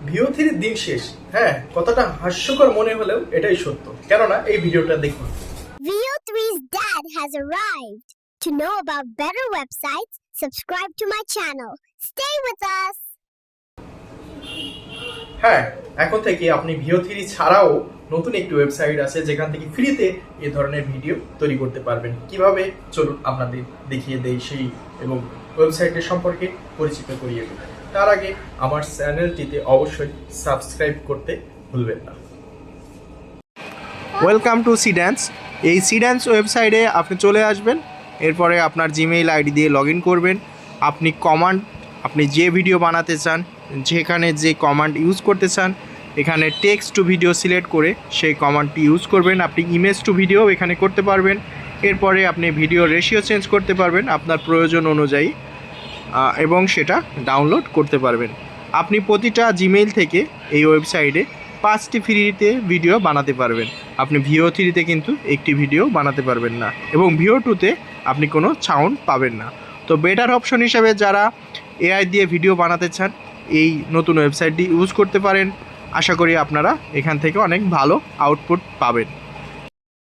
ভিও থ্রির দিন শেষ। হ্যাঁ, কথাটা হাস্যকর মনে হলেও এটাই সত্য। কেননা এই ভিডিওটা দেখুন। VO3's dad has arrived. To know about better websites, subscribe to my channel. Stay with us. হ্যাঁ, এখন থেকে আপনি ভিও থ্রি ছাড়াও নতুন একটি ওয়েবসাইট আছে যেখান থেকে ফ্রিতে এই ধরনের ভিডিও তৈরি করতে পারবেন। কিভাবে চলুন আপনাদের দেখিয়ে দেই সেই এবং ওয়েবসাইটের সম্পর্কে পরিচিত করিয়ে দেব। তার আগে আমার চ্যানেলটিতে অবশ্যই সাবস্ক্রাইব করতে ভুলবেন না। Welcome to Seedance. এই সিড্যান্স ওয়েবসাইটে আপনি চলে আসবেন, এরপরে আপনার জিমেইল আইডি দিয়ে লগ ইন করবেন। আপনি যে ভিডিও বানাতে চান, যেখানে যে কমান্ড ইউজ করতে চান, এখানে টেক্সট টু ভিডিও সিলেক্ট করে সেই কমান্ডটি ইউজ করবেন। আপনি ইমেজ টু ভিডিও এখানে করতে পারবেন। এরপরে আপনি ভিডিও রেশিও চেঞ্জ করতে পারবেন আপনার প্রয়োজন অনুযায়ী, এবং সেটা ডাউনলোড করতে পারবেন। আপনি প্রতিটা জিমেইল থেকে এই ওয়েবসাইটে 5টি ফ্রিতে ভিডিও বানাতে পারবেন। আপনি ভিও থ্রিতে কিন্তু একটি ভিডিও বানাতে পারবেন না, এবং ভিও টুতে আপনি কোনো সাউন্ড পাবেন না। তো বেটার অপশন হিসেবে যারা এআই দিয়ে ভিডিও বানাতে চান, এই নতুন ওয়েবসাইটটি ইউজ করতে পারেন। আশা করি আপনারা এখান থেকে অনেক ভালো আউটপুট পাবেন।